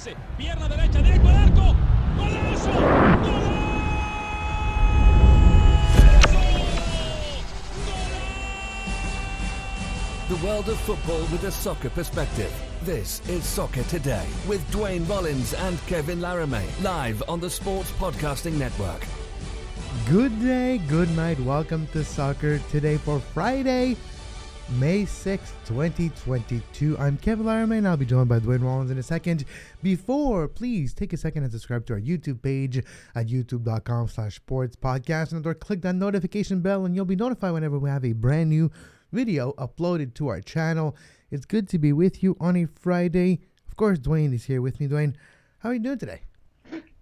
pase, pierna derecha, directo al arco. ¡Golazo! ¡Golazo! The world of football with a soccer perspective. This is Soccer Today with Duane Rollins and Kevin Laramie, live on the Sports Podcasting Network. Good day, good night. Welcome to Soccer Today for Friday, May 6th, 2022. I'm Kevin Laramie and I'll be joined by Duane Rollins in a second. Before, please take a second and subscribe to our YouTube page at youtube.com/sportspodcast or click that notification bell and you'll be notified whenever we have a brand new video uploaded to our channel. It's good to be with you on a Friday. Of course, Duane is here with me. Duane, how are you doing today?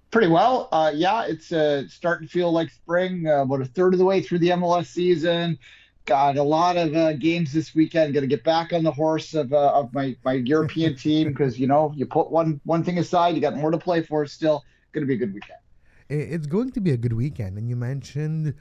Pretty well. It's starting to feel like spring, about a third of the way through the MLS season. Got a lot of games this weekend. Got to get back on the horse of my European team because, you put one thing aside, you got more to play for. Still going to be a good weekend. It's going to be a good weekend. And you mentioned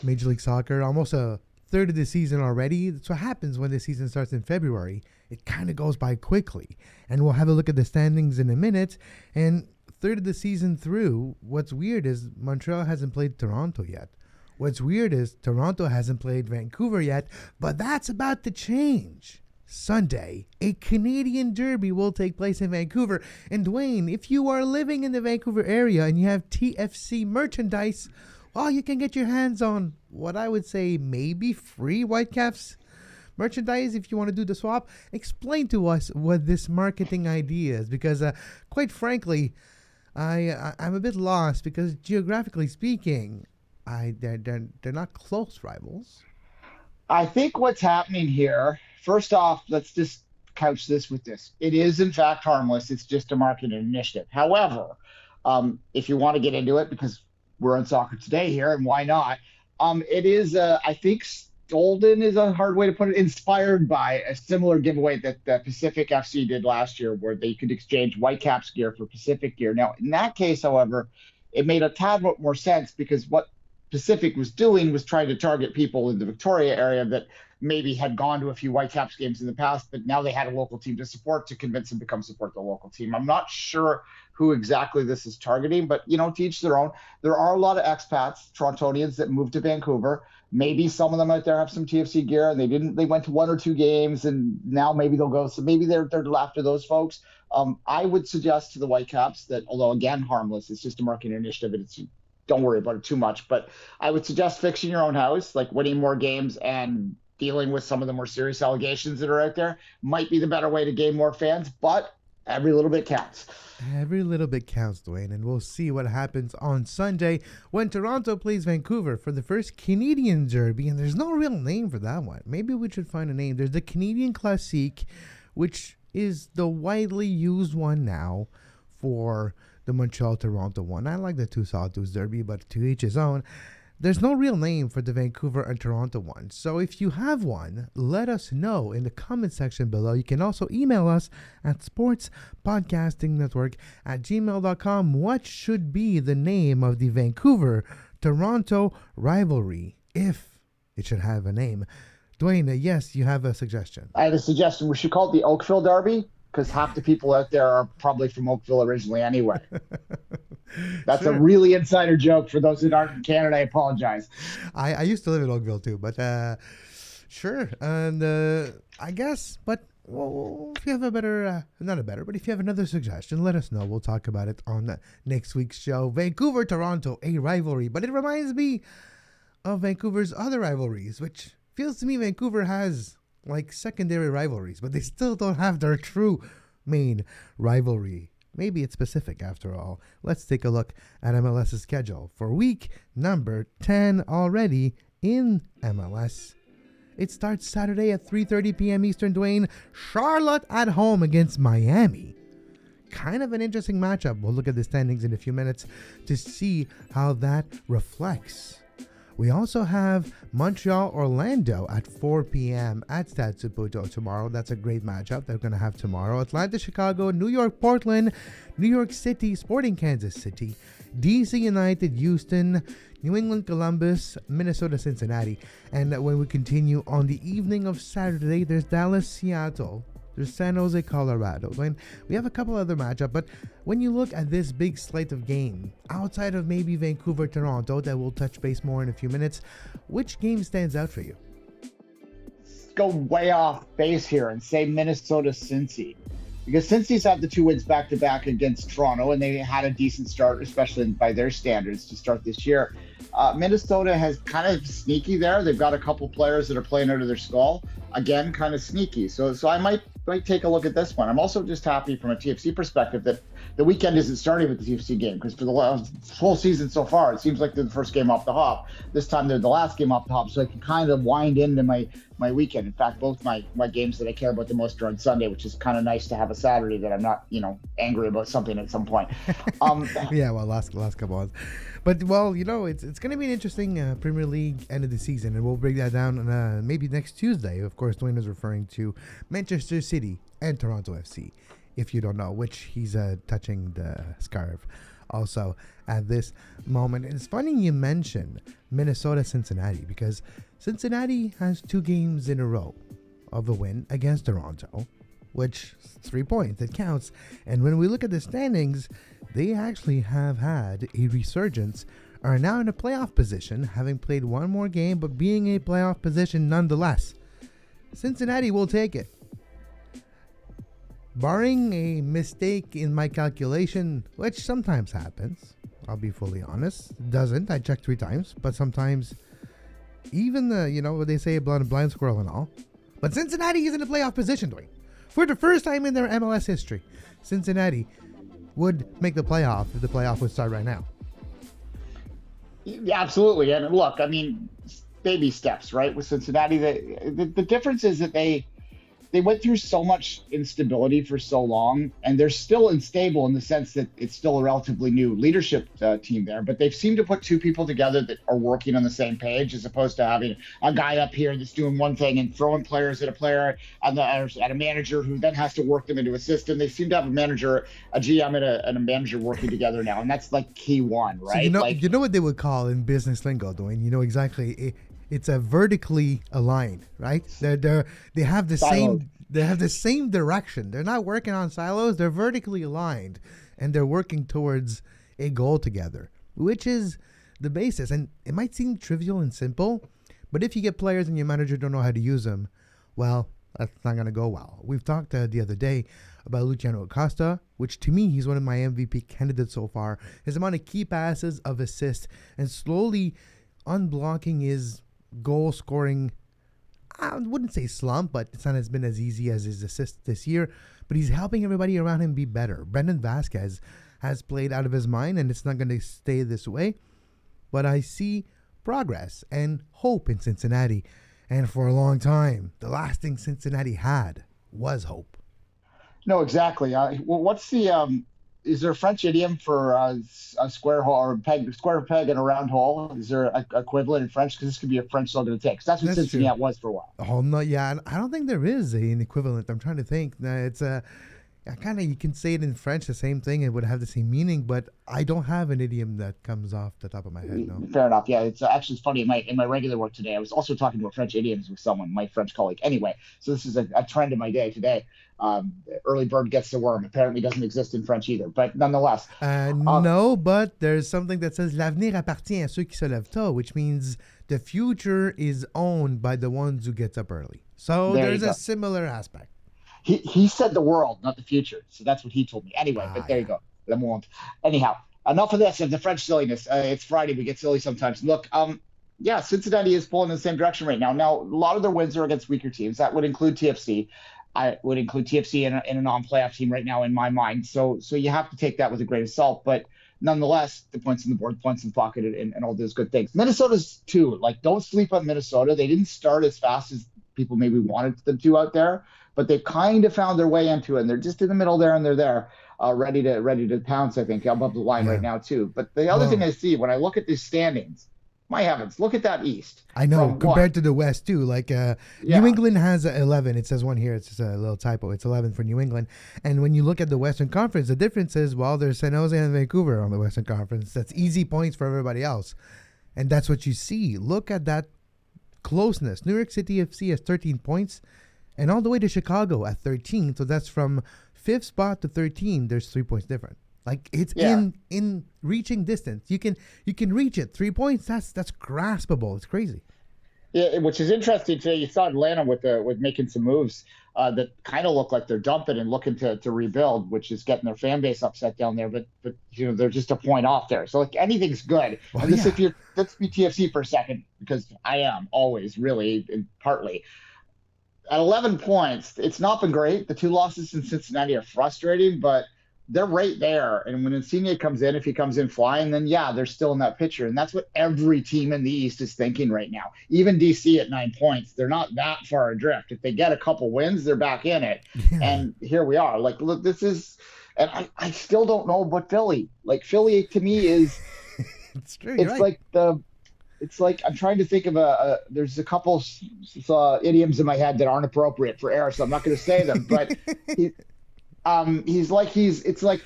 Major League Soccer, almost a third of the season already. That's what happens when the season starts in February. It kind of goes by quickly. And we'll have a look at the standings in a minute. And third of the season through, what's weird is Montreal hasn't played Toronto yet. What's weird is Toronto hasn't played Vancouver yet, but that's about to change. Sunday, a Canadian derby will take place in Vancouver. And Duane, if you are living in the Vancouver area and you have TFC merchandise, well, you can get your hands on what I would say maybe free Whitecaps merchandise if you want to do the swap. Explain to us what this marketing idea is, because quite frankly, I'm a bit lost because geographically speaking, they're not close rivals. I think what's happening here, first off, let's just couch this with this. It is, in fact, harmless. It's just a marketing initiative. However, if you want to get into it, because we're on Soccer Today here, and why not? It is, I think, stolen is a hard way to put it, inspired by a similar giveaway that Pacific FC did last year, where they could exchange Whitecaps gear for Pacific gear. Now, in that case, however, it made a tad bit more sense because what Pacific was doing was trying to target people in the Victoria area that maybe had gone to a few Whitecaps games in the past, but now they had a local team to support to convince them to come support the local team. I'm not sure who exactly this is targeting, but, to each their own. There are a lot of expats, Torontonians, that moved to Vancouver. Maybe some of them out there have some TFC gear and they went to one or two games and now maybe they'll go. So maybe they're after those folks. I would suggest to the Whitecaps that, although again, harmless, it's just a marketing initiative and don't worry about it too much, but I would suggest fixing your own house, like winning more games and dealing with some of the more serious allegations that are out there might be the better way to gain more fans, but every little bit counts. Every little bit counts, Duane, and we'll see what happens on Sunday when Toronto plays Vancouver for the first Canadian derby, and there's no real name for that one. Maybe we should find a name. There's the Canadian Classique, which is the widely used one now for the Montreal-Toronto one. I like the two Sawtooth derby, but to each his own. There's no real name for the Vancouver and Toronto one. So if you have one, let us know in the comment section below. You can also email us at sportspodcastingnetwork@gmail.com. What should be the name of the Vancouver-Toronto rivalry, if it should have a name? Duane, yes, you have a suggestion. I have a suggestion. We should call it the Oakville Derby, because half the people out there are probably from Oakville originally anyway. That's sure. A really insider joke for those that aren't in Canada. I apologize. I used to live in Oakville too, but sure. And I guess, but well, if you have a better, but if you have another suggestion, let us know. We'll talk about it on next week's show. Vancouver-Toronto, a rivalry. But it reminds me of Vancouver's other rivalries, which feels to me Vancouver has like secondary rivalries, but they still don't have their true main rivalry. Maybe it's Pacific after all. Let's take a look at MLS's schedule for week number 10 already in MLS. It starts Saturday at 3:30 p.m. Eastern, Duane. Charlotte at home against Miami. Kind of an interesting matchup. We'll look at the standings in a few minutes to see how that reflects. We also have Montreal-Orlando at 4 p.m. at Stade Saputo tomorrow. That's a great matchup they're going to have tomorrow. Atlanta-Chicago, New York-Portland, New York City, Sporting Kansas City, DC United, Houston, New England-Columbus, Minnesota-Cincinnati. And when we continue on the evening of Saturday, there's Dallas-Seattle, There's San Jose, Colorado. And we have a couple other matchups, but when you look at this big slate of game, outside of maybe Vancouver, Toronto, that we'll touch base more in a few minutes, which game stands out for you? Let's go way off base here and say Minnesota Cincy. Because Cincy's had the 2 wins back-to-back against Toronto, and they had a decent start, especially by their standards, to start this year. Minnesota has kind of sneaky there. They've got a couple players that are playing out of their skull. Again, kind of sneaky. So I might take a look at this one. I'm also just happy from a TFC perspective that the weekend isn't starting with the TFC game, because for the whole season so far, it seems like they're the first game off the hop. This time they're the last game off the hop, so I can kind of wind into my weekend. In fact, both my games that I care about the most are on Sunday, which is kind of nice to have a Saturday that I'm not, angry about something at some point. Yeah, well, last couple months. But, well, it's going to be an interesting Premier League end of the season, and we'll break that down on maybe next Tuesday. Of course, Duane is referring to Manchester City and Toronto FC, if you don't know, which he's touching the scarf also at this moment. It's funny you mention Minnesota-Cincinnati, because Cincinnati has 2 games in a row of a win against Toronto, which is 3 points. It counts. And when we look at the standings, they actually have had a resurgence, are now in a playoff position, having played 1 more game, but being a playoff position nonetheless. Cincinnati will take it. Barring a mistake in my calculation, which sometimes happens, I'll be fully honest. It doesn't. I checked 3 times, but sometimes even what they say, a blind squirrel and all. But Cincinnati is in a playoff position, Duane. For the first time in their MLS history, Cincinnati would make the playoff if the playoff would start right now. Yeah, absolutely. And look, I mean, baby steps, right? With Cincinnati, the difference is that they went through so much instability for so long, and they're still unstable in the sense that it's still a relatively new leadership team there, but they've seemed to put 2 people together that are working on the same page, as opposed to having a guy up here that's doing one thing and throwing players at a player and at a manager who then has to work them into a system. They seem to have a manager, a GM, and a manager working together now, and that's like key one, right? So you know what they would call in business lingo, Duane? You know exactly. It's a vertically aligned, right? They have the same. They have the same direction. They're not working on silos. They're vertically aligned, and they're working towards a goal together, which is the basis. And it might seem trivial and simple, but if you get players and your manager don't know how to use them, well, that's not going to go well. We've talked the other day about Luciano Acosta, which to me, he's one of my MVP candidates so far. His amount of key passes, of assists, and slowly unblocking his goal scoring, I wouldn't say slump, but it's not been as easy as his assists this year, but he's helping everybody around him be better. Brendan Vasquez has played out of his mind, and it's not going to stay this way, but I see progress and hope in Cincinnati, and for a long time, the last thing Cincinnati had was hope. No, exactly. Well, what's the is there a French idiom for a square hole or square peg and a round hole? Is there an equivalent in French? Because this could be a French slogan to take. Because that's what Cincinnati was for a while. Oh no, yeah, I don't think there is an equivalent. I'm trying to think. It's you can say it in French, the same thing. It would have the same meaning, but I don't have an idiom that comes off the top of my head. No. Fair enough. Yeah, it's actually funny. In my regular work today, I was also talking about French idioms with someone, my French colleague. Anyway, so this is a trend in my day today. Early bird gets the worm. Apparently doesn't exist in French either, but nonetheless. No, but there's something that says l'avenir appartient à ceux qui se lèvent tôt, which means the future is owned by the ones who get up early. So there's a similar aspect. He said the world, not the future. So that's what he told me. Anyway, but there you go. Le monde. Anyhow, enough of this, of the French silliness. It's Friday. We get silly sometimes. Look, Cincinnati is pulling in the same direction right now. Now, a lot of their wins are against weaker teams. That would include TFC. I would include TFC in a non-playoff team right now in my mind. So you have to take that with a grain of salt. But nonetheless, the points on the board, points in the pocket, and all those good things. Minnesota's too. Like, don't sleep on Minnesota. They didn't start as fast as people maybe wanted them to out there, but they've kind of found their way into it. And they're just in the middle there, and they're there, ready to pounce, I think, above the line right now too. But the other thing I see when I look at these standings, my heavens, look at that East. I know, compared to the West, too. Like, New England has 11. It says one here. It's just a little typo. It's 11 for New England. And when you look at the Western Conference, the difference is, well, there's San Jose and Vancouver on the Western Conference. That's easy points for everybody else. And that's what you see. Look at that closeness. New York City FC has 13 points. and all the way to Chicago at 13. So that's from 5th spot to 13. There's 3 points different. Like it's in reaching distance. You can reach it. 3 points. That's graspable. It's crazy. Yeah, which is interesting today. You saw Atlanta with making some moves that kind of look like they're dumping and looking to rebuild, which is getting their fan base upset down there. But they're just a point off there. So like anything's good. Well, and this, let's be TFC for a second, because I am always really and partly at 11 points. It's not been great. The 2 losses in Cincinnati are frustrating, but they're right there. And when Insigne comes in, if he comes in flying, then they're still in that picture. And that's what every team in the East is thinking right now. Even DC at 9 points, they're not that far adrift. If they get a couple wins, they're back in it. Yeah. And here we are. Like, look, this is, and I still don't know about Philly. Like, Philly to me is, it's true. It's right. It's like I'm trying to think of there's a couple idioms in my head that aren't appropriate for air, so I'm not going to say them. But it's like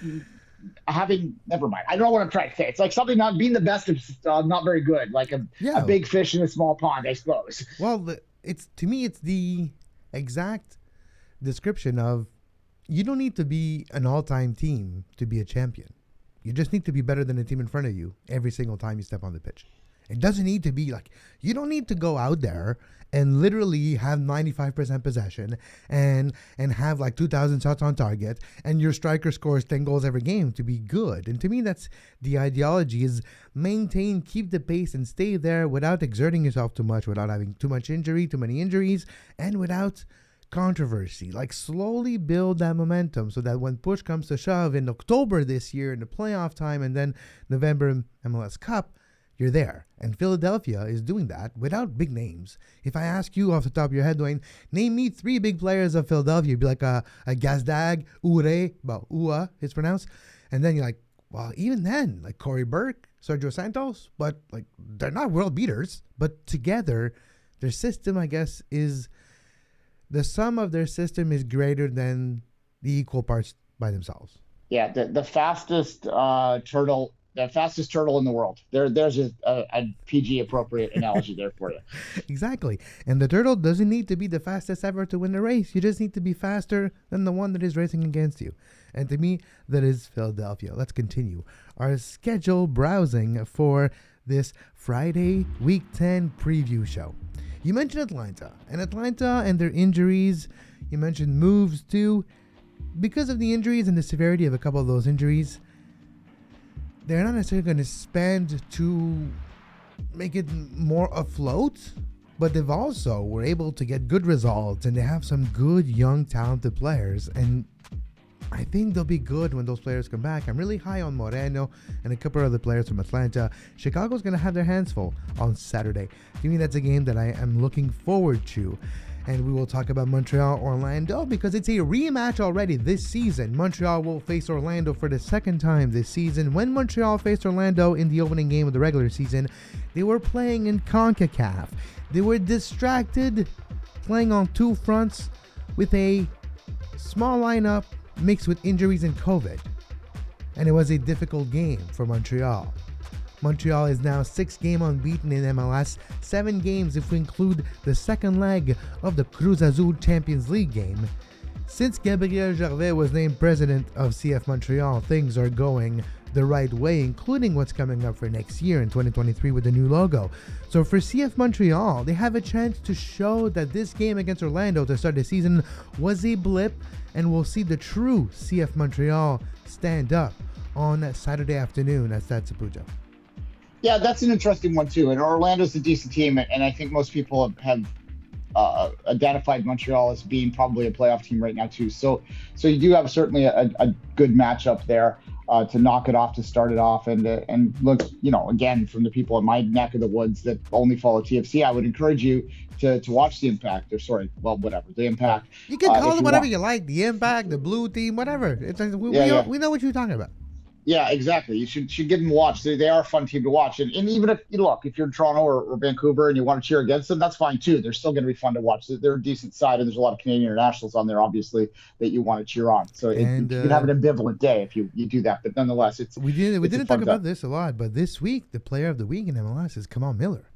having, never mind. I don't know what I'm trying to say. It's like something not being the best of not very good, like a big fish in a small pond, I suppose. Well, to me it's the exact description of, you don't need to be an all-time team to be a champion. You just need to be better than the team in front of you every single time you step on the pitch. It doesn't need to be like, you don't need to go out there and literally have 95% possession and have like 2,000 shots on target and your striker scores 10 goals every game to be good. And to me, that's the ideology, is maintain, keep the pace and stay there without exerting yourself too much, without having too many injuries, and without controversy. Like, slowly build that momentum so that when push comes to shove in October this year in the playoff time and then November MLS Cup, you're there. And Philadelphia is doing that without big names. If I ask you off the top of your head, Duane, name me 3 big players of Philadelphia, you'd be like a Gazdag, Ua, it's pronounced. And then you're like, well, even then, like Corey Burke, Sergio Santos, but like they're not world beaters. But together, their system, I guess, is the sum of their system is greater than the equal parts by themselves. Yeah, the fastest turtle. The fastest turtle in the world. There's a PG appropriate analogy there for you. Exactly. And the turtle doesn't need to be the fastest ever to win the race. You just need to be faster than the one that is racing against you. And to me, that is Philadelphia. Let's continue our schedule browsing for this Friday Week 10 preview show. You mentioned Atlanta and their injuries. You mentioned moves too. Because of the injuries and the severity of a couple of those injuries, they're not necessarily going to spend to make it more afloat, but they've also were able to get good results, and they have some good, young, talented players, and I think they'll be good when those players come back. I'm really high on Moreno and a couple of other players from Atlanta. Chicago's going to have their hands full on Saturday. To me, that's a game that I am looking forward to. And we will talk about Montreal-Orlando because it's a rematch already this season. Montreal will face Orlando for the second time this season. When Montreal faced Orlando in the opening game of the regular season, they were playing in CONCACAF. They were distracted, playing on 2 fronts with a small lineup mixed with injuries and COVID. And it was a difficult game for Montreal. Montreal is now 6-game unbeaten in MLS, 7 games if we include the second leg of the Cruz Azul Champions League game. Since Gabriel Gervais was named president of CF Montreal, things are going the right way, including what's coming up for next year in 2023 with the new logo. So for CF Montreal, they have a chance to show that this game against Orlando to start the season was a blip, and we'll see the true CF Montreal stand up on Saturday afternoon at Stade Saputo. Yeah, that's an interesting one too. And Orlando's a decent team, and I think most people have identified Montreal as being probably a playoff team right now too. So you do have certainly a good matchup there to knock it off, to start it off, and look, again, from the people in my neck of the woods that only follow TFC, I would encourage you to watch the Impact. The Impact. You can call them whatever you like, the Impact, the Blue Team, whatever. It's like, we know what you're talking about. Yeah, exactly. You should give them a watch. They are a fun team to watch. And even if if you're in Toronto or Vancouver and you want to cheer against them, that's fine too. They're still going to be fun to watch. They're a decent side, and there's a lot of Canadian internationals on there, obviously, that you want to cheer on. So you can have an ambivalent day if you do that. But nonetheless, we didn't talk about this a lot, but this week the player of the week in MLS is Kamal Miller.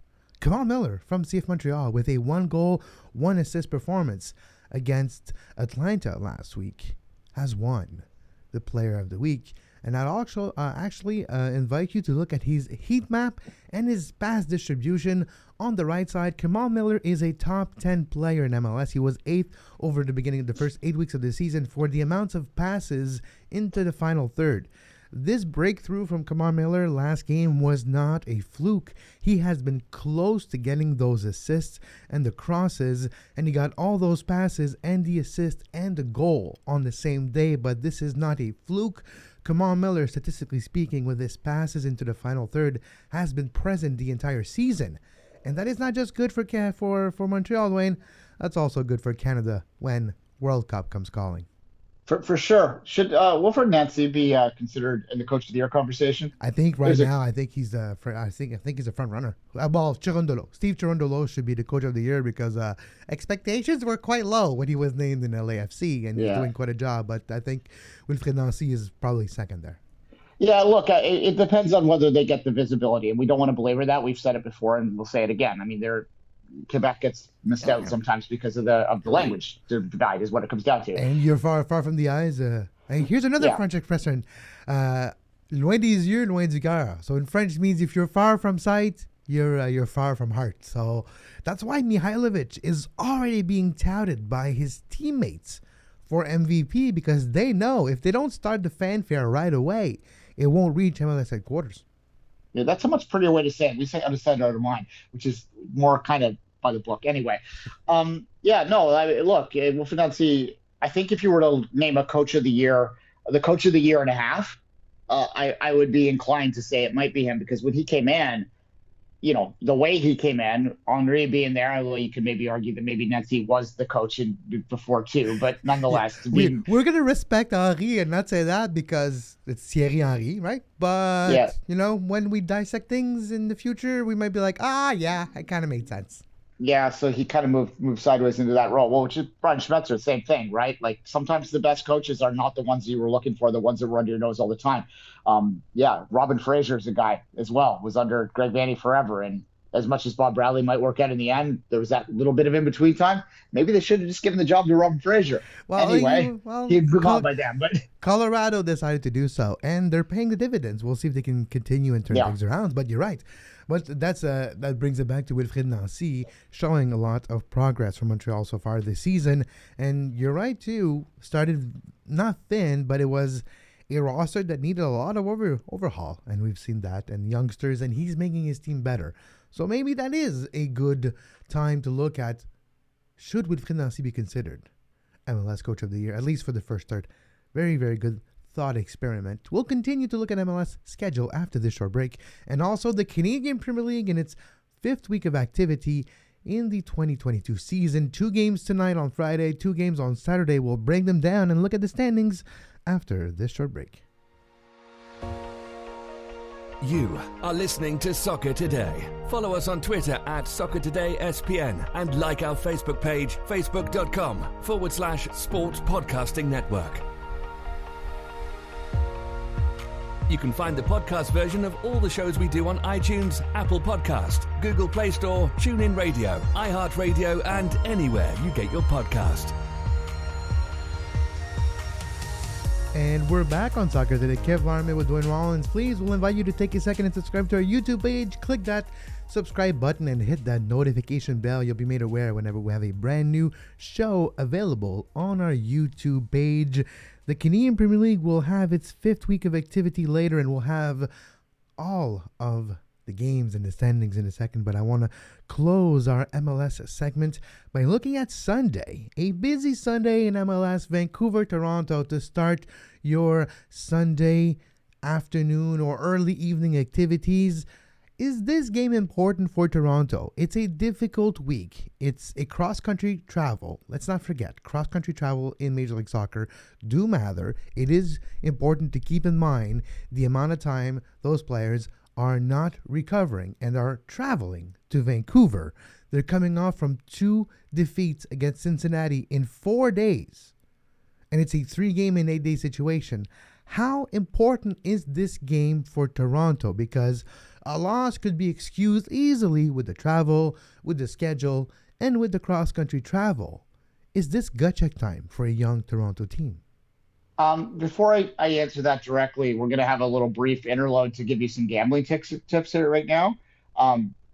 Kamal Miller from CF Montreal with a 1-goal, 1-assist performance against Atlanta last week has won the Player of the Week. And I'd also actually invite you to look at his heat map and his pass distribution. On the right side, Kamal Miller is a top 10 player in MLS. He was 8th over the beginning of the first 8 weeks of the season for the amounts of passes into the final third. This breakthrough from Kamal Miller last game was not a fluke. He has been close to getting those assists and the crosses, and he got all those passes and the assist and the goal on the same day, but this is not a fluke. Kamal Miller, statistically speaking, with his passes into the final third, has been present the entire season. And that is not just good for Montreal, Duane. That's also good for Canada when World Cup comes calling. For sure. Should Wilfred Nancy be considered in the Coach of the Year conversation? I think right now, I think he's I think he's a front runner. Well, Steve Cherundolo should be the Coach of the Year because expectations were quite low when he was named in LAFC, and he's doing quite a job. But I think Wilfred Nancy is probably second there. Yeah, look, it depends on whether they get the visibility, and we don't want to belabor that. We've said it before, and we'll say it again. I mean, Quebec gets missed out sometimes because of the language divide is what it comes down to. And you're far from the eyes. Here's another French expression: "Loin des yeux, loin du cœur." So in French means if you're far from sight, you're far from heart. So that's why Mihailovic is already being touted by his teammates for MVP because they know if they don't start the fanfare right away, it won't reach MLS headquarters. Yeah, that's a much prettier way to say it. We say understand out of mind, which is more kind of by the book. Anyway, look, Wilfred Nancy, I think if you were to name a Coach of the Year, the Coach of the Year and a half, I would be inclined to say it might be him because when he came in, the way he came in, Henry being there, well, you could maybe argue that maybe Nancy was the coach before too, but nonetheless. We're going to respect Henry and not say that because it's Thierry Henry, right? But, when we dissect things in the future, we might be like, it kind of made sense. Yeah, so he kind of moved sideways into that role. Well, which is Brian Schmetzer, same thing, right? Like sometimes the best coaches are not the ones you were looking for, the ones that were under your nose all the time. Robin Fraser is a guy as well, was under Greg Vanney forever. And as much as Bob Bradley might work out in the end, there was that little bit of in between time. Maybe they should have just given the job to Robin Fraser. Well, anyway, he'd move on by then. But Colorado decided to do so, and they're paying the dividends. We'll see if they can continue and turn things around. But you're right. But that brings it back to Wilfred Nancy showing a lot of progress from Montreal so far this season. And you're right, too. Started not thin, but it was a roster that needed a lot of overhaul. And we've seen that. And youngsters, and he's making his team better. So maybe that is a good time to look at, should Wilfred Nancy be considered MLS Coach of the Year, at least for the first start. Very, very good thought experiment. We'll continue to look at MLS schedule after this short break, and also the Canadian Premier League in its 5th week of activity in the 2022 season. 2 games tonight on Friday, 2 games on Saturday. We'll break them down and look at the standings after this short break. You are listening to Soccer Today. Follow us on Twitter at SoccerTodaySPN and like our Facebook page, facebook.com/Sports Podcasting Network. You can find the podcast version of all the shows we do on iTunes, Apple Podcast, Google Play Store, TuneIn Radio, iHeartRadio, and anywhere you get your podcast. And we're back on Soccer Today. Kev Larman with Duane Rollins. Please, we'll invite you to take a second and subscribe to our YouTube page. Click that subscribe button and hit that notification bell. You'll be made aware whenever we have a brand new show available on our YouTube page. The Canadian Premier League will have its 5th week of activity later, and we'll have all of the games and the standings in a second. But I want to close our MLS segment by looking at Sunday. A busy Sunday in MLS, Vancouver, Toronto, to start your Sunday afternoon or early evening activities. Is this game important for Toronto? It's a difficult week. It's a cross-country travel. Let's not forget, cross-country travel in Major League Soccer do matter. It is important to keep in mind the amount of time those players are not recovering and are traveling to Vancouver. They're coming off from 2 defeats against Cincinnati in 4 days. And it's a 3-game in 8-day situation. how important is this game for Toronto? Because a loss could be excused easily with the travel, with the schedule, and with the cross-country travel. Is this gut check time for a young Toronto team? Before I answer that directly, we're going to have a little brief interlude to give you some gambling tips here right now.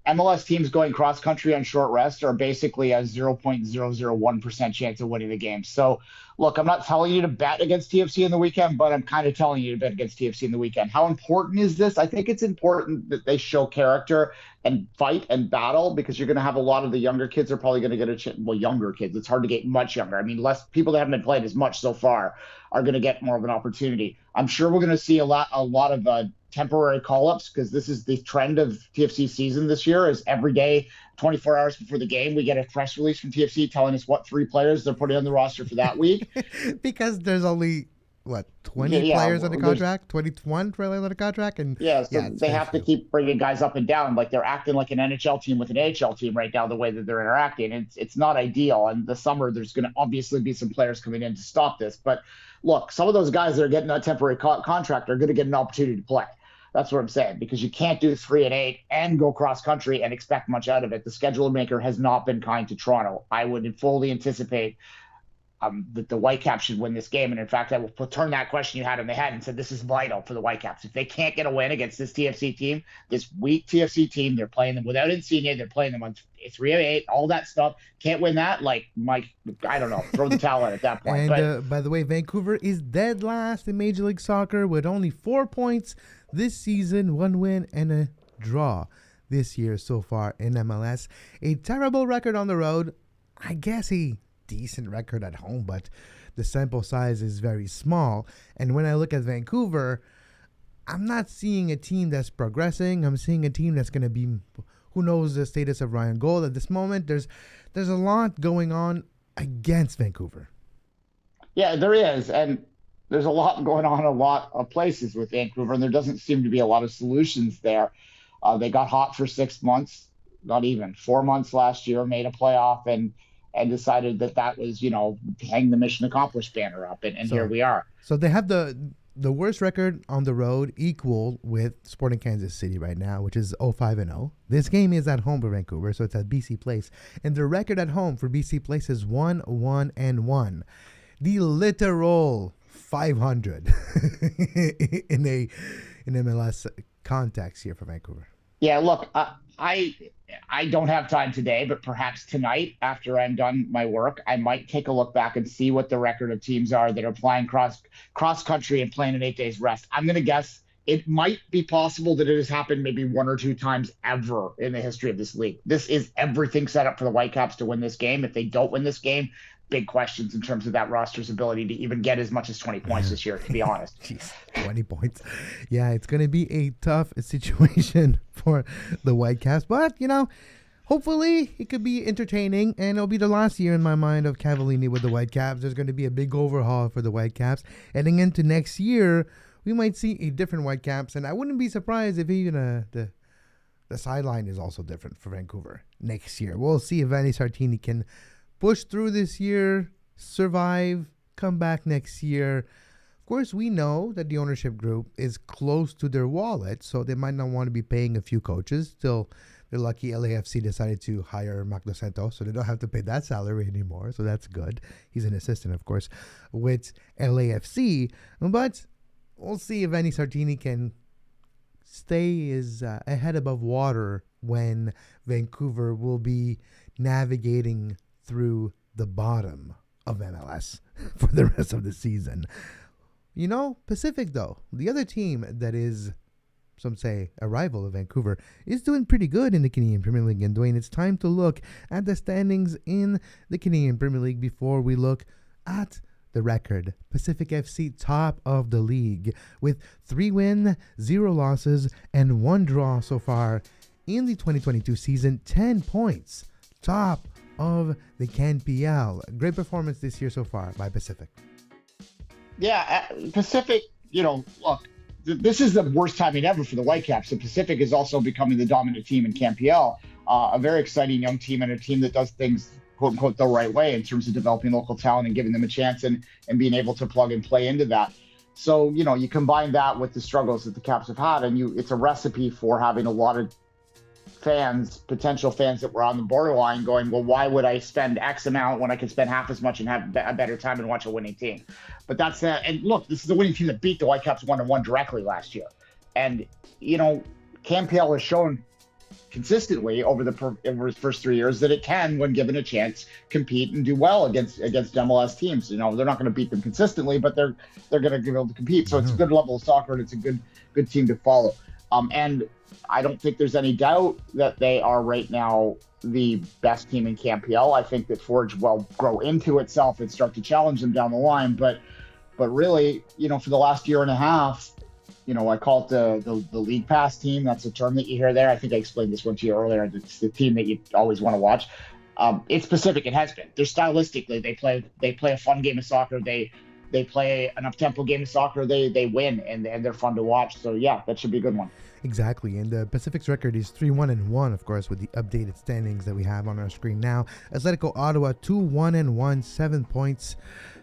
MLS teams going cross country on short rest are basically a 0.001% chance of winning the game. So, look, I'm not telling you to bet against TFC in the weekend, but I'm kind of telling you to bet against TFC in the weekend. How important is this? I think it's important that they show character and fight and battle, because you're going to have a lot of the younger kids are probably going to get a chance. Well, younger kids, it's hard to get much younger. I mean, less people that haven't been playing as much so far are going to get more of an opportunity. I'm sure we're going to see a lot of temporary call-ups, because this is the trend of TFC season this year. Is every day, 24 hours before the game, we get a press release from TFC telling us what 3 players they're putting on the roster for that week. Because there's only 20 players on the contract, 21 players on the contract, and they have to keep bringing guys up and down. Like, they're acting like an NHL team with an AHL team right now, the way that they're interacting. It's not ideal. And the summer, there's going to obviously be some players coming in to stop this. But look, some of those guys that are getting that temporary contract are going to get an opportunity to play. That's what I'm saying, because you can't do 3 and 8 and go cross country and expect much out of it. The schedule maker has not been kind to Toronto. I would fully anticipate that the Whitecaps should win this game. And in fact, I will turn that question you had in the head and said, this is vital for the Whitecaps. If they can't get a win against this TFC team, this weak TFC team, they're playing them without Insigne, they're playing them on 3 of 8, all that stuff. Can't win that, like, Mike, I don't know, throw the towel in at that point. And by the way, Vancouver is dead last in Major League Soccer with only 4 points this season, 1 win and a draw this year so far in MLS. A terrible record on the road. I guess decent record at home, but the sample size is very small. And when I look at Vancouver, I'm not seeing a team that's progressing. I'm seeing a team that's going to be, who knows the status of Ryan Gold at this moment. There's a lot going on against Vancouver. Yeah, there is. And there's a lot going on in a lot of places with Vancouver, and there doesn't seem to be a lot of solutions there. They got hot for 6 months, not even 4 months last year, made a playoff, and decided that was, hang the mission accomplished banner up, and here we are. So they have the worst record on the road, equal with Sporting Kansas City right now, which is 0-5-0. This game is at home for Vancouver, so it's at BC Place, and the record at home for BC Place is 1-1-1. The literal 500 in MLS context here for Vancouver. Yeah, look, I don't have time today, but perhaps tonight, after I'm done my work, I might take a look back and see what the record of teams are that are playing cross country and playing in 8 days rest. I'm going to guess it might be possible that it has happened maybe 1 or 2 times ever in the history of this league. This is everything set up for the Whitecaps to win this game. If they don't win this game, big questions in terms of that roster's ability to even get as much as 20 points this year, to be honest. Jeez, 20 points. Yeah, it's going to be a tough situation for the Whitecaps. But, hopefully it could be entertaining, and it'll be the last year in my mind of Cavallini with the Whitecaps. There's going to be a big overhaul for the Whitecaps. Heading into next year, we might see a different Whitecaps, and I wouldn't be surprised if even the sideline is also different for Vancouver next year. We'll see if Vanni Sartini can push through this year, survive, come back next year. Of course, we know that the ownership group is close to their wallet, so they might not want to be paying a few coaches. Still, they're lucky LAFC decided to hire Marc Dos Santos, so they don't have to pay that salary anymore, so that's good. He's an assistant, of course, with LAFC. But we'll see if Vanni Sartini can stay a head above water when Vancouver will be navigating through the bottom of MLS for the rest of the season. Pacific, though, the other team that is, some say, a rival of Vancouver, is doing pretty good in the Canadian Premier League. And Duane, it's time to look at the standings in the Canadian Premier League before we look at the record. Pacific FC top of the league with 3 wins, 0 losses, and 1 draw so far in the 2022 season. 10 points, top of the CanPL. Great performance this year so far by Pacific. Yeah, Pacific, look, this is the worst timing ever for the Whitecaps. The Pacific is also becoming the dominant team in CanPL. A very exciting young team, and a team that does things, quote unquote, the right way in terms of developing local talent and giving them a chance and being able to plug and play into that. So, you combine that with the struggles that the Caps have had, and it's a recipe for having a lot of potential fans that were on the borderline going, well, why would I spend X amount when I could spend half as much and have a better time and watch a winning team? But and look, this is a winning team that beat the Whitecaps 1-1 directly last year. And, CanPL has shown consistently over the first 3 years that it can, when given a chance, compete and do well against MLS teams. They're not going to beat them consistently, but they're going to be able to compete. So it's a good level of soccer, and it's a good team to follow. And I don't think there's any doubt that they are right now the best team in CanPL. I think that Forge will grow into itself and start to challenge them down the line. But really, for the last year and a half, I call it the League Pass team. That's a term that you hear there. I think I explained this one to you earlier. It's the team that you always want to watch. It's Pacific. It has been. They're stylistically, they play a fun game of soccer. They play an up-tempo game of soccer. They win, and they're fun to watch. So yeah, that should be a good one. Exactly, and the Pacific's record is 3-1-1, of course, with the updated standings that we have on our screen now. Atletico Ottawa 2-1-1, 7 points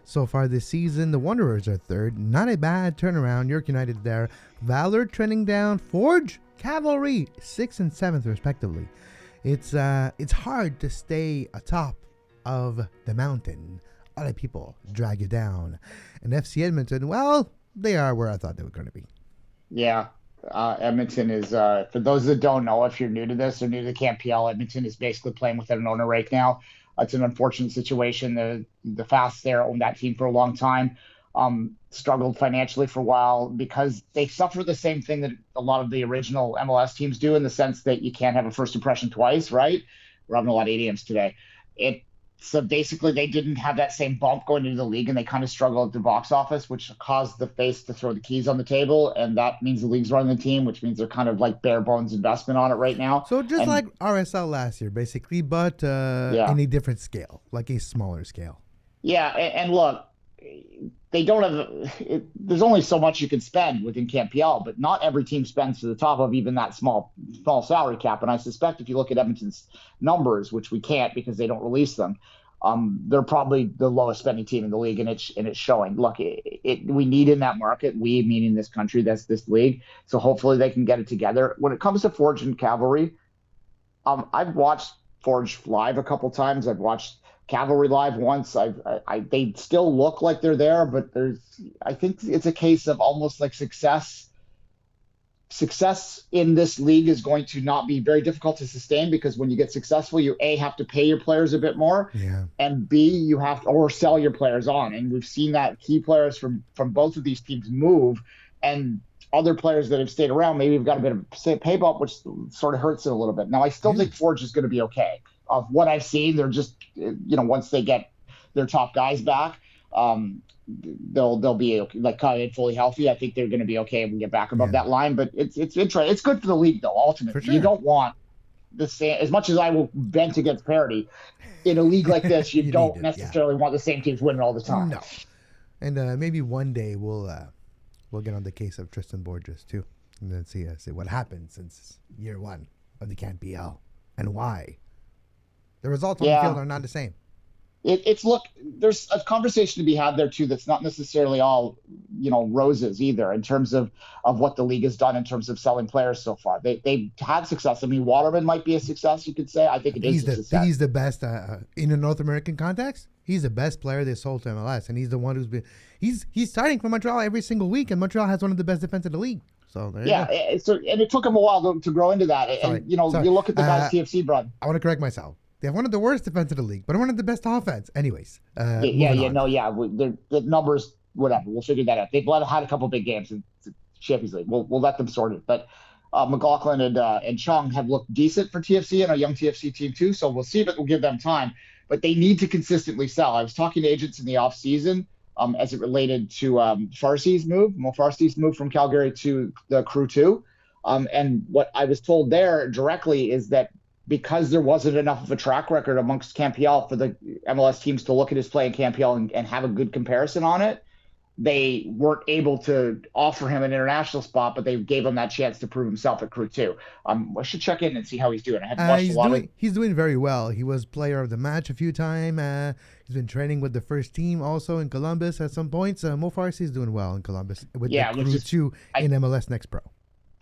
so far this season. The Wanderers are third. Not a bad turnaround. York United there. Valor trending down. Forge, Cavalry 6th and 7th respectively. It's hard to stay atop of the mountain. Other people drag you down. And FC Edmonton, well, they are where I thought they were going to be. Yeah. Edmonton is, for those that don't know, if you're new to this or new to the CanPL, Edmonton is basically playing without an owner right now. It's an unfortunate situation. The Fast there owned that team for a long time, struggled financially for a while because they suffer the same thing that a lot of the original MLS teams do, in the sense that you can't have a first impression twice, right? We're having a lot of idioms today. So basically, they didn't have that same bump going into the league, and they kind of struggled at the box office, which caused the face to throw the keys on the table, and that means the league's running the team, which means they're kind of like bare bones investment on it right now. So just like RSL last year, basically, but in a different scale, like a smaller scale. Yeah, and look, they don't have. There's only so much you can spend within CanPL, but not every team spends to the top of even that small salary cap. And I suspect if you look at Edmonton's numbers, which we can't because they don't release them, they're probably the lowest spending team in the league, and it's showing. Look, we need in that market. We, meaning this country, that's this league. So hopefully they can get it together. When it comes to Forge and Cavalry, I've watched Forge live a couple times. I've watched Cavalry live once. They still look like they're there, but I think it's a case of almost like success in this league is going to not be very difficult to sustain, because when you get successful, you have to pay your players a bit more, and B, you have to or sell your players on. And we've seen that key players from both of these teams move, and other players that have stayed around maybe have got a bit of pay bump, which sort of hurts it a little bit. Now, I still think Forge is going to be okay. Of what I've seen, they're just, once they get their top guys back, they'll be okay, like kind of fully healthy. I think they're going to be okay and get back above that line. But it's interesting. It's good for the league, though. Ultimately, you don't want the same. As much as I will vent against parity in a league like this, you don't necessarily want the same teams winning all the time. No. And maybe one day we'll get on the case of Tristan Borges too, and then see what happened since year one of the CanPL and why. The results on the field are not the same. There's a conversation to be had there too that's not necessarily all, roses either, in terms of what the league has done in terms of selling players so far. They've had success. I mean, Waterman might be a success, you could say. I think is a success. He's the best in a North American context. He's the best player they sold to MLS, and he's the one who's been. He's starting for Montreal every single week, and Montreal has one of the best defense in the league. So there you go. So and it took him a while to grow into that. Sorry. And you look at the guys TFC brought. I want to correct myself. They have one of the worst defense in the league, but one of the best offense. Anyways. The numbers, whatever. We'll figure that out. They've had a couple big games in the Champions League. We'll let them sort it. But McLaughlin and Chung have looked decent for TFC and a young TFC team too. So we'll see, but we'll give them time. But they need to consistently sell. I was talking to agents in the offseason as it related to Farsi's move. Farsi's move from Calgary to the Crew 2. And what I was told there directly is that because there wasn't enough of a track record amongst CanPL for the MLS teams to look at his play in CanPL and have a good comparison on it, they weren't able to offer him an international spot, but they gave him that chance to prove himself at Crew 2. I should check in and see how he's doing. I haven't watched a lot of. He's doing very well. He was player of the match a few times. He's been training with the first team also in Columbus at some points. Mo Farsi is doing well in Columbus with the Crew 2 in MLS Next Pro.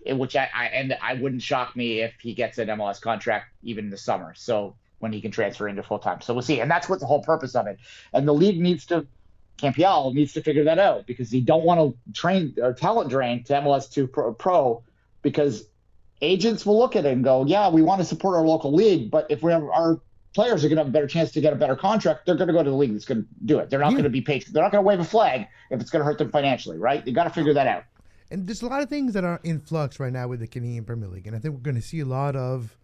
Which I wouldn't shock me if he gets an MLS contract even in the summer. So when he can transfer into full time. So we'll see. And that's what the whole purpose of it. And the league CanPL needs to figure that out, because you don't want to train or talent drain to MLS 2 Pro, because agents will look at it and go, yeah, we want to support our local league, but if we have our players are going to have a better chance to get a better contract, they're going to go to the league that's going to do it. They're not going to be patient. They're not going to wave a flag if it's going to hurt them financially, right? You got to figure that out. And there's a lot of things that are in flux right now with the Canadian Premier League, and I think we're going to see a lot of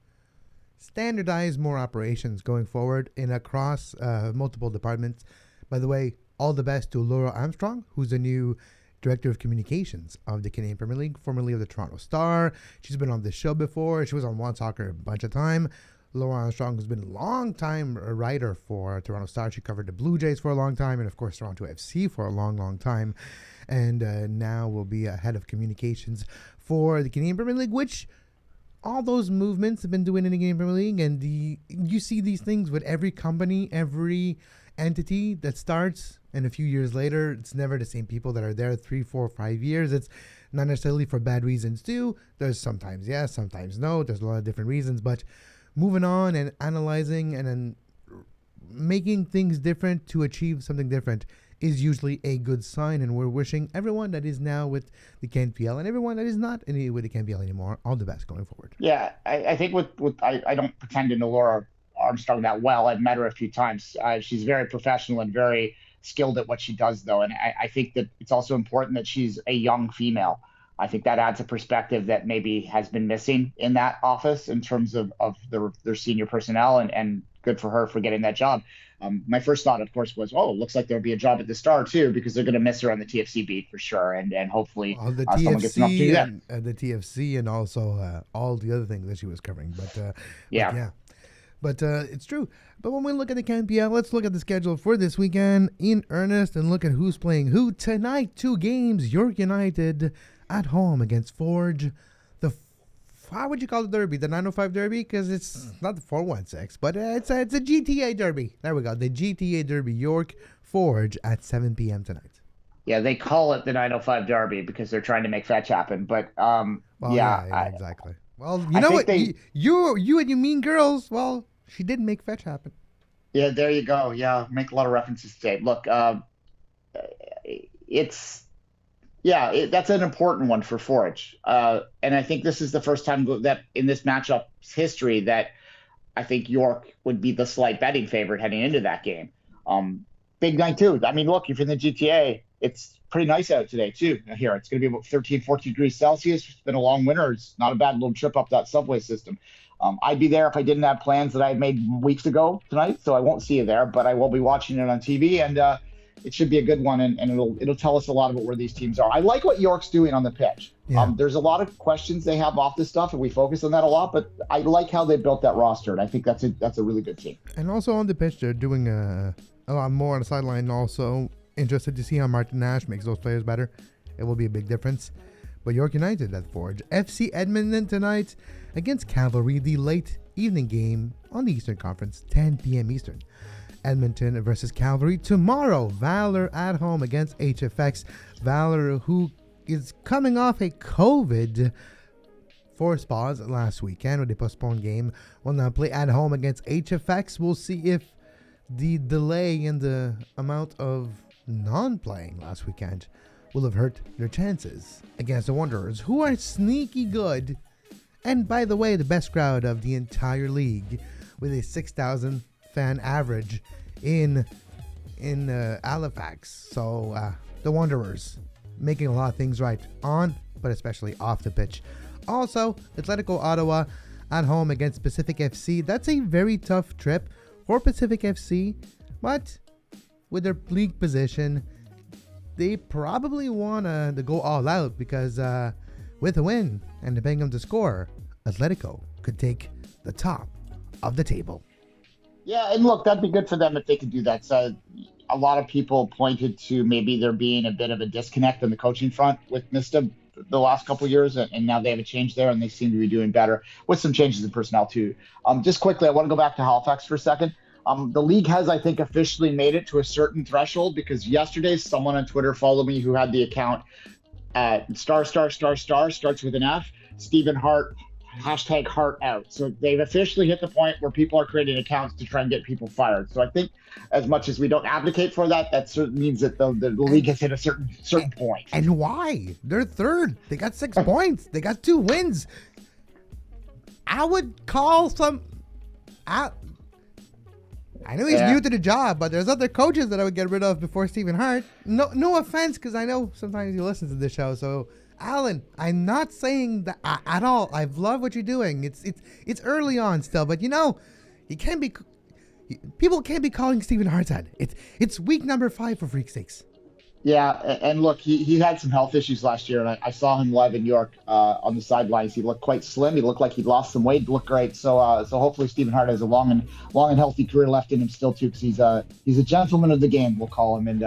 standardized more operations going forward in across multiple departments. By the way, all the best to Laura Armstrong, who's the new Director of Communications of the Canadian Premier League, formerly of the Toronto Star. She's been on this show before. She was on One Soccer a bunch of time. Laura Armstrong has been a long-time writer for Toronto Star. She covered the Blue Jays for a long time and, of course, Toronto FC for a long, long time. And now will be a head of communications for the Canadian Premier League, which all those movements have been doing in the Canadian Premier League. And you see these things with every company, every entity that starts, and a few years later, it's never the same people that are there 3, 4, 5 years. It's not necessarily for bad reasons too. There's sometimes yes, sometimes no. There's a lot of different reasons, but moving on and analyzing and then making things different to achieve something different is usually a good sign, and we're wishing everyone that is now with the CanPL and everyone that is not with the CanPL anymore all the best going forward. Yeah, I think I don't pretend to know Laura Armstrong that well. I've met her a few times. She's very professional and very skilled at what she does, though, and I think that it's also important that she's a young female. I think that adds a perspective that maybe has been missing in that office in terms of their senior personnel, and good for her for getting that job. My first thought, of course, was, it looks like there'll be a job at the Star too, because they're going to miss her on the TFC beat for sure, and hopefully the someone gets an opportunity and the TFC and also all the other things that she was covering. But it's true. But when we look at the CanPL, let's look at the schedule for this weekend in earnest and look at who's playing who tonight. 2 games. York United at home against Forge. How would you call the derby? The 905 derby? Because it's not the 416, but it's a GTA derby. There we go. The GTA derby, York Forge at 7 p.m. tonight. Yeah, they call it the 905 derby because they're trying to make fetch happen. But exactly. Well, you know what? You and your mean girls. Well, she did make fetch happen. Yeah, there you go. Yeah, make a lot of references today. Look, that's an important one for Forge. And I think this is the first time that in this matchup's history that I think York would be the slight betting favorite heading into that game. Big night too. I mean, look, if you're in the GTA, it's pretty nice out today too. Here, it's going to be about 13, 14 degrees Celsius. It's been a long winter. It's not a bad little trip up that subway system. I'd be there if I didn't have plans that I had made weeks ago tonight, so I won't see you there, but I will be watching it on TV, and it should be a good one, and it'll tell us a lot about where these teams are. I like what York's doing on the pitch. Yeah. There's a lot of questions they have off this stuff, and we focus on that a lot, but I like how they built that roster, and I think that's a really good team. And also on the pitch, they're doing a lot more on the sideline. Also interested to see how Martin Nash makes those players better. It will be a big difference. But York United at Forge. FC Edmonton tonight against Cavalry, the late evening game on the Eastern Conference, 10 p.m. Eastern. Edmonton versus Cavalry tomorrow. Valor at home against HFX. Valor, who is coming off a COVID forced pause last weekend with a postponed game, will now play at home against HFX. We'll see if the delay in the amount of non-playing last weekend will have hurt their chances against the Wanderers, who are sneaky good. And by the way, the best crowd of the entire league with a 6,000 fan average in Halifax. So the Wanderers making a lot of things right on, but especially off the pitch. Also, Atletico Ottawa at home against Pacific FC. That's a very tough trip for Pacific FC, but with their league position, they probably want to go all out because with a win and depending on the score, Atletico could take the top of the table. Yeah, and look, that'd be good for them if they could do that. So a lot of people pointed to maybe there being a bit of a disconnect on the coaching front with Mista the last couple of years, and now they have a change there, and they seem to be doing better with some changes in personnel too. Just quickly, I want to go back to Halifax for a second. The league has, I think, officially made it to a certain threshold because yesterday someone on Twitter followed me who had the account star starts with an F. Stephen Hart hashtag Hart out. So they've officially hit the point where people are creating accounts to try and get people fired. So I think as much as we don't advocate for that, that certainly means that the league has hit a certain point. And why? They're third. They got 6 points. They got 2 wins. I would call some. I know he's new to the job, but there's other coaches that I would get rid of before Stephen Hart. No offense, because I know sometimes you listen to this show. So, Alan, I'm not saying that at all. I've loved what you're doing. It's early on still, but you can't be. People can't be calling Stephen Hart's head. It's week number 5 for freak's sakes. Yeah, and look, he had some health issues last year, and I saw him live in York on the sidelines. He looked quite slim. He looked like he'd lost some weight. He looked great. So hopefully Stephen Hart has a long and healthy career left in him still too, because he's a gentleman of the game, we'll call him. And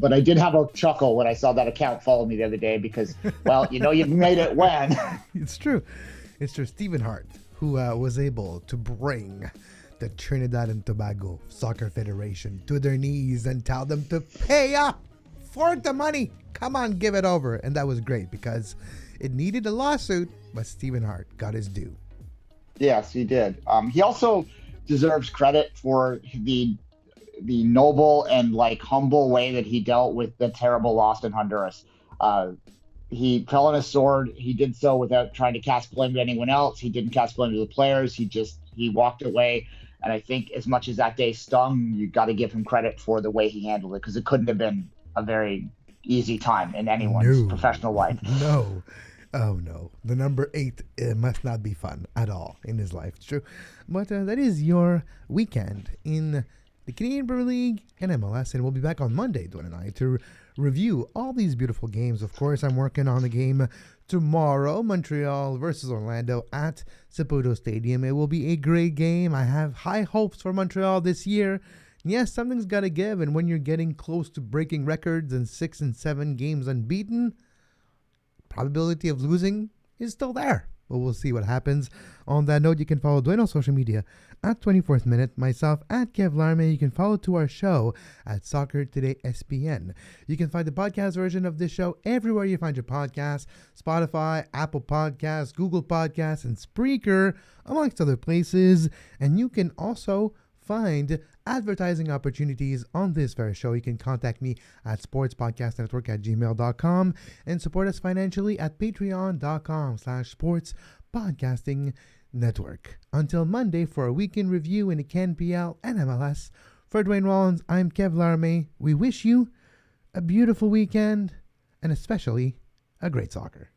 but I did have a chuckle when I saw that account follow me the other day because, well, you made it when. It's true. Stephen Hart, who was able to bring the Trinidad and Tobago Soccer Federation to their knees and tell them to pay up. For the money. Come on, give it over. And that was great because it needed a lawsuit, but Stephen Hart got his due. Yes, he did. He also deserves credit for the noble and humble way that he dealt with the terrible loss in Honduras. He fell on his sword. He did so without trying to cast blame to anyone else. He didn't cast blame to the players. He walked away. And I think as much as that day stung, you got to give him credit for the way he handled it because it couldn't have been a very easy time in anyone's professional life. No. Oh, no. The number 8 must not be fun at all in his life. It's true. But that is your weekend in the Canadian Premier League and MLS. And we'll be back on Monday, Duane and I, to review all these beautiful games. Of course, I'm working on the game tomorrow, Montreal versus Orlando at Saputo Stadium. It will be a great game. I have high hopes for Montreal this year. Yes, something's got to give, and when you're getting close to breaking records and 6 and 7 games unbeaten, probability of losing is still there. But we'll see what happens. On that note, you can follow Duane on social media at 24th Minute, myself at Kev Larme. You can follow to our show at Soccer Today SPN. You can find the podcast version of this show everywhere you find your podcasts, Spotify, Apple Podcasts, Google Podcasts, and Spreaker, amongst other places. And you can also find advertising opportunities on this very show. You can contact me at sportspodcastnetwork@gmail.com and support us financially at patreon.com/sportspodcastingnetwork. Until Monday for a weekend review in the CanPL and MLS. For Duane Rollins, I'm Kev Larme. We wish you a beautiful weekend and especially a great soccer.